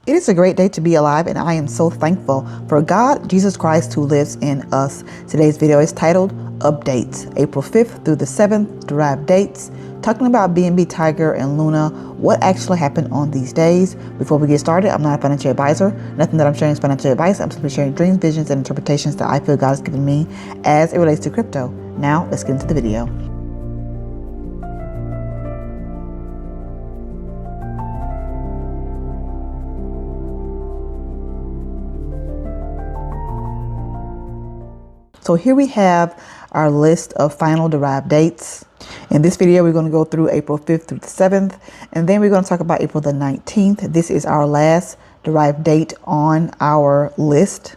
It is a great day to be alive, and I am so thankful for God, Jesus Christ, who lives in us. Today's video is titled Updates, April 5th through the 7th, derived dates, talking about BNB Tiger and Luna, what actually happened on these days. Before we get started, I'm not a financial advisor. Nothing that I'm sharing is financial advice. I'm simply sharing dreams, visions, and interpretations that I feel God has given me as it relates to crypto. Now, let's get into the video. So here we have our list of final derived dates. In this video, we're going to go through April 5th through the 7th, and then we're going to talk about April the 19th. This is our last derived date on our list.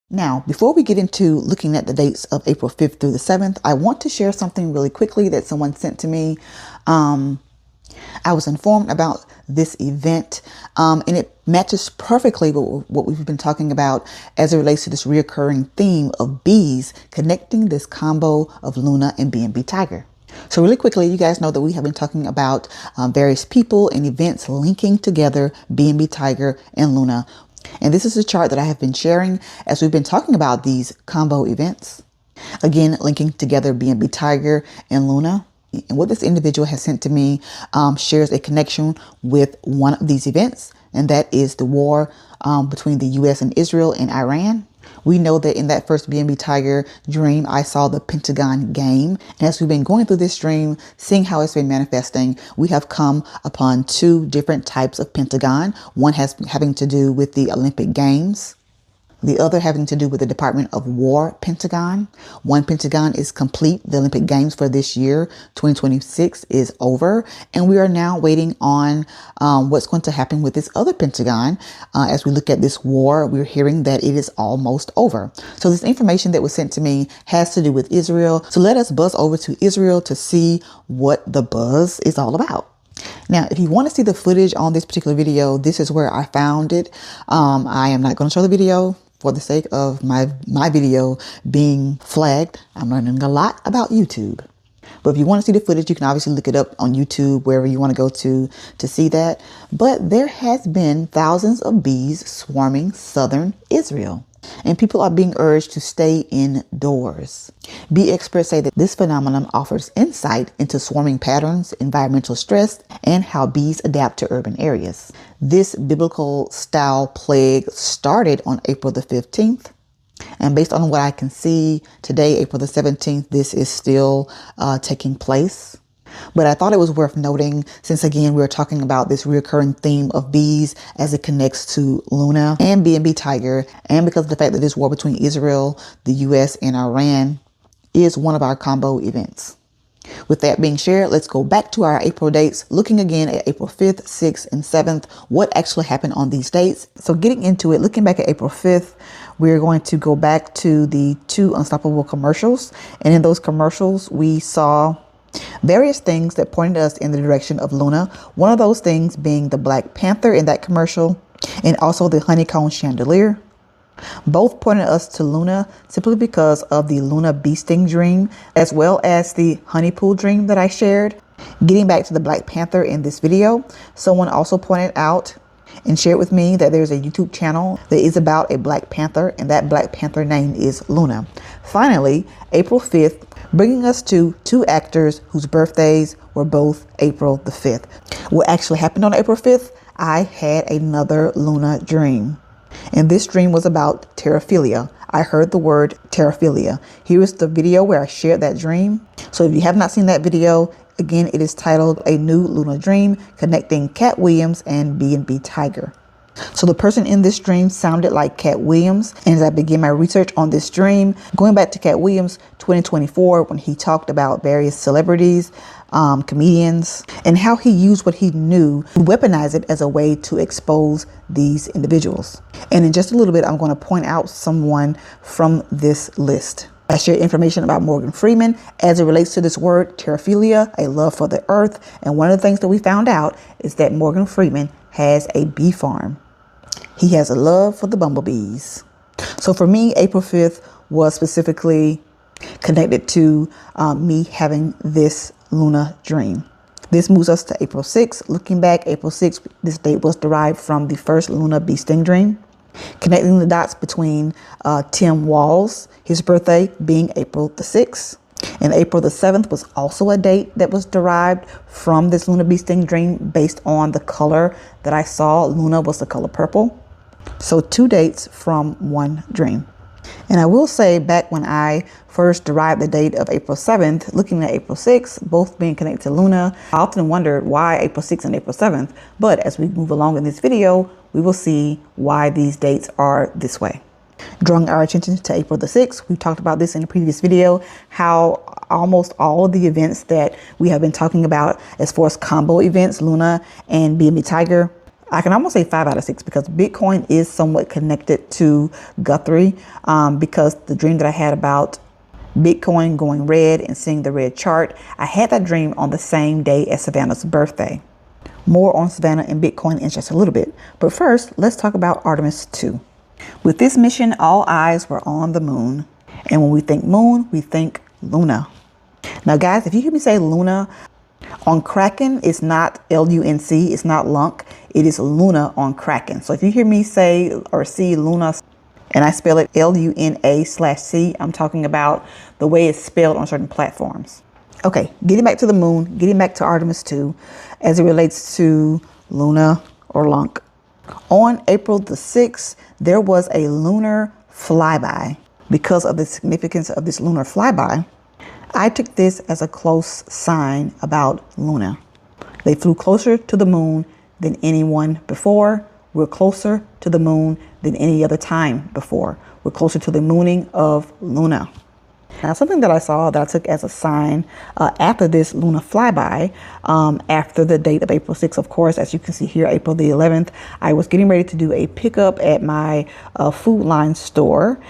Now, before we get into looking at the dates of April 5th through the 7th, I want to share something really quickly that someone sent to me. I was informed about this event, and it matches perfectly with what we've been talking about as it relates to this reoccurring theme of bees connecting this combo of Luna and BNB Tiger. So really quickly, you guys know that we have been talking about various people and events linking together BNB Tiger and Luna. And this is a chart that I have been sharing as we've been talking about these combo events. Again, linking together BNB Tiger and Luna. And what this individual has sent to me shares a connection with one of these events, and that is the war between the U.S. and Israel and Iran. We know that in that first BNB Tiger dream, I saw the Pentagon game. And as we've been going through this dream, seeing how it's been manifesting, we have come upon two different types of Pentagon. One having to do with the Olympic Games. The other having to do with the Department of War Pentagon. One Pentagon is complete. The Olympic Games for this year, 2026, is over. And we are now waiting on what's going to happen with this other Pentagon. As we look at this war, we're hearing that it is almost over. So this information that was sent to me has to do with Israel. So let us buzz over to Israel to see what the buzz is all about. Now, if you want to see the footage on this particular video, this is where I found it. I am not going to show the video for the sake of my video being flagged. I'm learning a lot about YouTube. But if you want to see the footage, you can obviously look it up on YouTube, wherever you want to go to see that. But there has been thousands of bees swarming southern Israel, and people are being urged to stay indoors. Bee experts say that this phenomenon offers insight into swarming patterns, environmental stress, and how bees adapt to urban areas. This biblical style plague started on April the 15th. And based on what I can see today, April the 17th, this is still taking place. But I thought it was worth noting, since again, we're talking about this recurring theme of bees as it connects to Luna and BNB Tiger, and because of the fact that this war between Israel, the US, and Iran is one of our combo events. With that being shared, let's go back to our April dates, looking again at April 5th, 6th, and 7th, what actually happened on these dates. So getting into it, looking back at April 5th, we're going to go back to the two Unstoppable commercials. And in those commercials, we saw various things that pointed us in the direction of Luna. One of those things being the Black Panther in that commercial, and also the honeycomb chandelier. Both pointed us to Luna simply because of the Luna bee sting dream, as well as the honey pool dream that I shared. Getting back to the Black Panther in this video, someone also pointed out and shared with me that there's a YouTube channel that is about a Black Panther, and that Black Panther name is Luna. Finally, April 5th, bringing us to two actors whose birthdays were both April the 5th. What actually happened on April 5th? I had another Luna dream. And this dream was about terraphilia. I heard the word terraphilia. Here is the video where I shared that dream. So if you have not seen that video, again, it is titled A New Luna Dream, Connecting Cat Williams and BNB Tiger. So the person in this dream sounded like Cat Williams. And as I began my research on this dream, going back to Cat Williams 2024, when he talked about various celebrities, comedians, and how he used what he knew to weaponize it as a way to expose these individuals. And in just a little bit, I'm going to point out someone from this list. I shared information about Morgan Freeman as it relates to this word terraphilia, a love for the earth. And one of the things that we found out is that Morgan Freeman has a bee farm. He has a love for the bumblebees. So for me, April 5th was specifically connected to me having this Luna dream. This moves us to April 6th. Looking back, April 6th, this date was derived from the first Luna bee sting dream. Connecting the dots between Tim Wall's, his birthday being April the 6th. And April the 7th was also a date that was derived from this Luna bee sting dream based on the color that I saw. Luna was the color purple. So 2 dates from one dream. And I will say, back when I first derived the date of April 7th, looking at April 6th, both being connected to Luna, I often wondered why April 6th and April 7th. But as we move along in this video, we will see why these dates are this way. Drawing our attention to April the 6th, we talked about this in a previous video, how almost all of the events that we have been talking about as far as combo events, Luna and BNB Tiger, I can almost say 5 out of 6 because Bitcoin is somewhat connected to Guthrie, because the dream that I had about Bitcoin going red and seeing the red chart, I had that dream on the same day as Savannah's birthday. More on Savannah and Bitcoin in just a little bit. But first, let's talk about Artemis 2. With this mission, all eyes were on the moon. And when we think moon, we think Luna. Now, guys, if you hear me say Luna, on Kraken, it's not L-U-N-C, it's not Lunk, it is Luna on Kraken. So if you hear me say or see Luna and I spell it L-U-N-A/C, I'm talking about the way it's spelled on certain platforms. Okay, getting back to the moon, getting back to Artemis 2, as it relates to Luna or Lunk. On April the 6th, there was a lunar flyby. Because of the significance of this lunar flyby, I took this as a close sign about Luna. They flew closer to the moon than anyone before. We're closer to the moon than any other time before. We're closer to the mooning of Luna. Now, something that I saw that I took as a sign after this Luna flyby, after the date of April 6th, of course, as you can see here, April the 11th, I was getting ready to do a pickup at my Food Line store.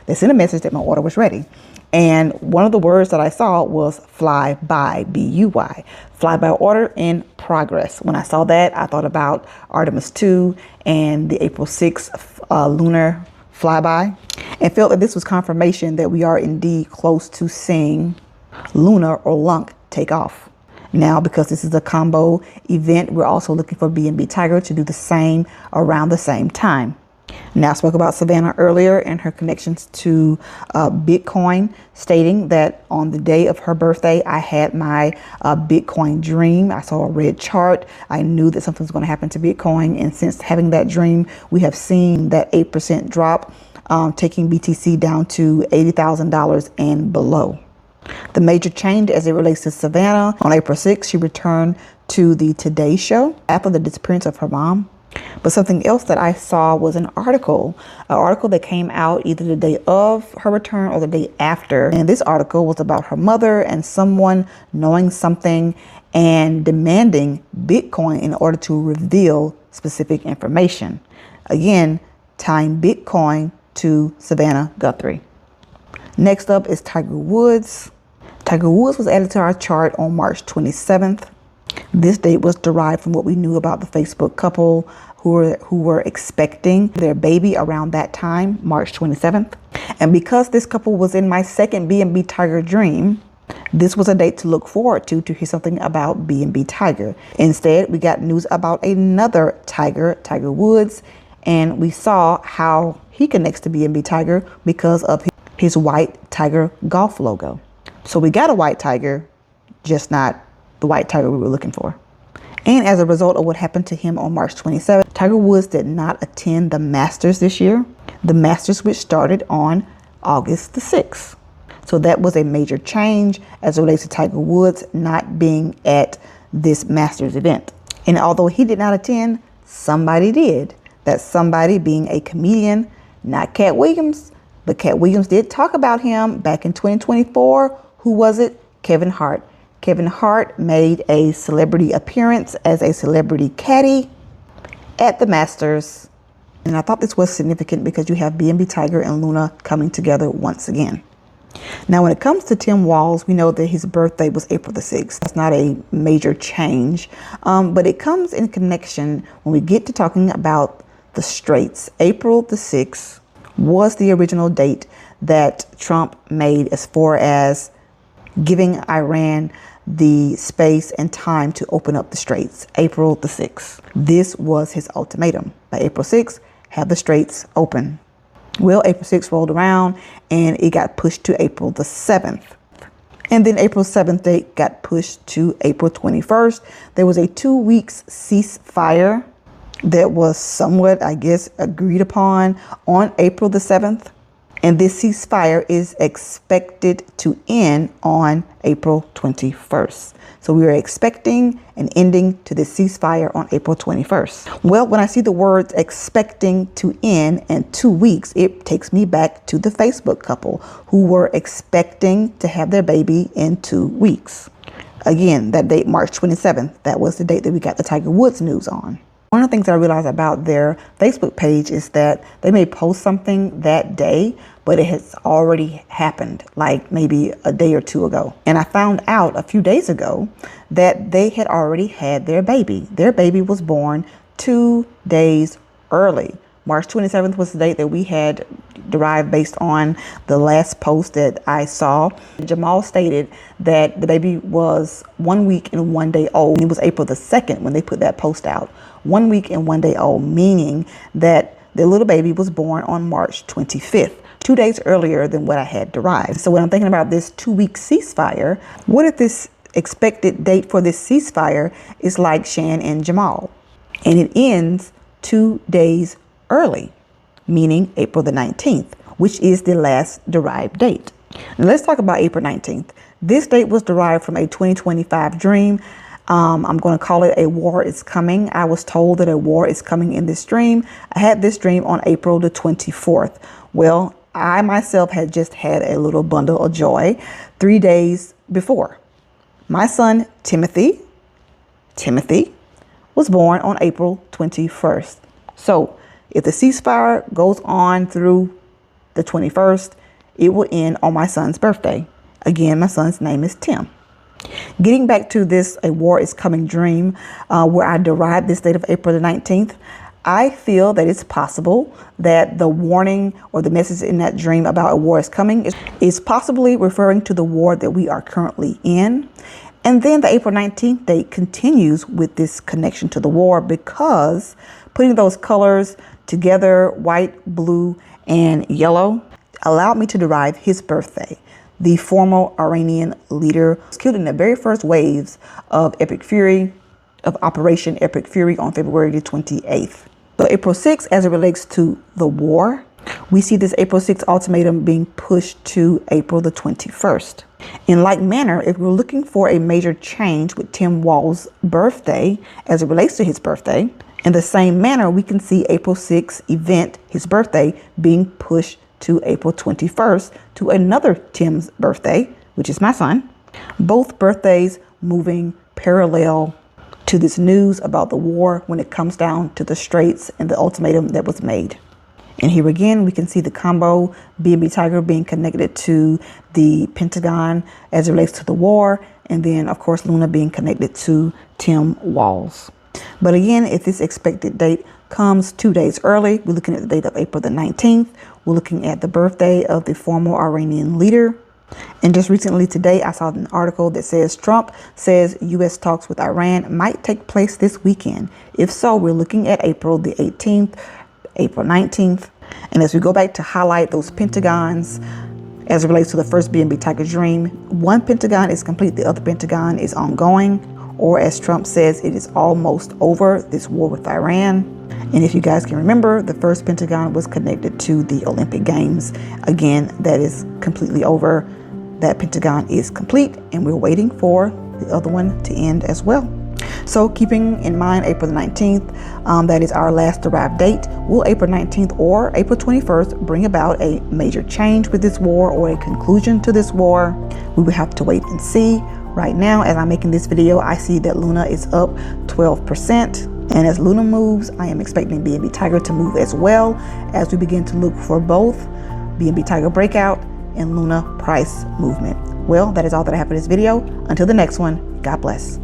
They sent a message that my order was ready. And one of the words that I saw was fly by, B-U-Y, fly by order in progress. When I saw that, I thought about Artemis 2 and the April 6th lunar flyby and felt that this was confirmation that we are indeed close to seeing Luna or Lunk take off. Now, because this is a combo event, we're also looking for BNB Tiger to do the same around the same time. Now, I spoke about Savannah earlier and her connections to Bitcoin, stating that on the day of her birthday, I had my Bitcoin dream. I saw a red chart. I knew that something was going to happen to Bitcoin. And since having that dream, we have seen that 8% drop, taking BTC down to $80,000 and below. The major change as it relates to Savannah, on April 6th, she returned to the Today Show after the disappearance of her mom. But something else that I saw was an article that came out either the day of her return or the day after. And this article was about her mother and someone knowing something and demanding Bitcoin in order to reveal specific information. Again, tying Bitcoin to Savannah Guthrie. Next up is Tiger Woods. Tiger Woods was added to our chart on March 27th. This date was derived from what we knew about the Facebook couple who were expecting their baby around that time, March 27th. And because this couple was in my second BNB Tiger dream, this was a date to look forward to hear something about BNB Tiger. Instead, we got news about another Tiger, Tiger Woods, and we saw how he connects to BNB Tiger because of his white Tiger golf logo. So we got a white Tiger, just not the white Tiger we were looking for. And as a result of what happened to him on March 27th, Tiger Woods did not attend the Masters this year. The Masters, which started on August the 6th. So that was a major change as it relates to Tiger Woods not being at this Masters event. And although he did not attend, somebody did. That somebody being a comedian, not Cat Williams, but Cat Williams did talk about him back in 2024. Who was it? Kevin Hart. Kevin Hart made a celebrity appearance as a celebrity caddy at the Masters. And I thought this was significant because you have BNB Tiger and Luna coming together once again. Now, when it comes to Tim Walls, we know that his birthday was April the 6th. That's not a major change, but it comes in connection when we get to talking about the Straits. April the 6th was the original date that Trump made as far as giving Iran the space and time to open up the straits, April the 6th. This was his ultimatum. By April 6th, have the straits open. Well, April 6th rolled around and it got pushed to April the 7th. And then April 7th date got pushed to April 21st. There was a 2 weeks ceasefire that was somewhat, I guess, agreed upon on April the 7th. And this ceasefire is expected to end on April 21st. So we are expecting an ending to this ceasefire on April 21st. Well, when I see the words expecting to end and 2 weeks, it takes me back to the Facebook couple who were expecting to have their baby in 2 weeks. Again, that date, March 27th, that was the date that we got the Tiger Woods news on. One of the things I realized about their Facebook page is that they may post something that day, but it has already happened, like maybe a day or two ago. And I found out a few days ago that they had already had their baby. Their baby was born 2 days early. March 27th was the date that we had derived based on the last post that I saw. Jamal stated that the baby was 1 week and 1 day old. It was April the 2nd when they put that post out. 1 week and 1 day old, meaning that the little baby was born on March 25th, 2 days earlier than what I had derived. So when I'm thinking about this 2 week ceasefire, what if this expected date for this ceasefire is like Shan and Jamal, and it ends 2 days early, meaning April the 19th, which is the last derived date. Now let's talk about April 19th. This date was derived from a 2025 dream. I'm going to call it a war is coming. I was told that a war is coming in this dream. I had this dream on April the 24th. Well, I myself had just had a little bundle of joy 3 days before. My son, Timothy, was born on April 21st. So if the ceasefire goes on through the 21st, it will end on my son's birthday. Again, my son's name is Tim. Getting back to this a war is coming dream, where I derived this date of April the 19th, I feel that it's possible that the warning or the message in that dream about a war is coming is possibly referring to the war that we are currently in. And then the April 19th date continues with this connection to the war, because putting those colors together, white, blue, and yellow, allowed me to derive his birthday. The former Iranian leader was killed in the very first waves of Operation Epic Fury on February the 28th. So April 6th, as it relates to the war, we see this April 6th ultimatum being pushed to April the 21st. In like manner, if we're looking for a major change with Tim Wall's birthday as it relates to his birthday, in the same manner, we can see April 6th event, his birthday, being pushed to April 21st to another Tim's birthday, which is my son. Both birthdays moving parallel to this news about the war when it comes down to the straits and the ultimatum that was made. And here again, we can see the combo BNB Tiger being connected to the Pentagon as it relates to the war. And then, of course, Luna being connected to Tim Walls. But again, if this expected date comes 2 days early, we're looking at the date of April the 19th. We're looking at the birthday of the former Iranian leader. And just recently today, I saw an article that says Trump says U.S. talks with Iran might take place this weekend. If so, we're looking at April the 18th, April 19th. And as we go back to highlight those pentagons as it relates to the first BNB Tiger dream, one pentagon is complete, the other pentagon is ongoing. Or as Trump says, it is almost over, this war with Iran. And if you guys can remember, the first pentagon was connected to the Olympic Games. Again, that is completely over. That pentagon is complete, and we're waiting for the other one to end as well. So keeping in mind April the 19th, that is our last derived date. Will April 19th or April 21st bring about a major change with this war or a conclusion to this war? We will have to wait and see. Right now, as I'm making this video, I see that Luna is up 12%. And as Luna moves, I am expecting BNB Tiger to move as well as we begin to look for both BNB Tiger breakout and Luna price movement. Well, that is all that I have for this video. Until the next one, God bless.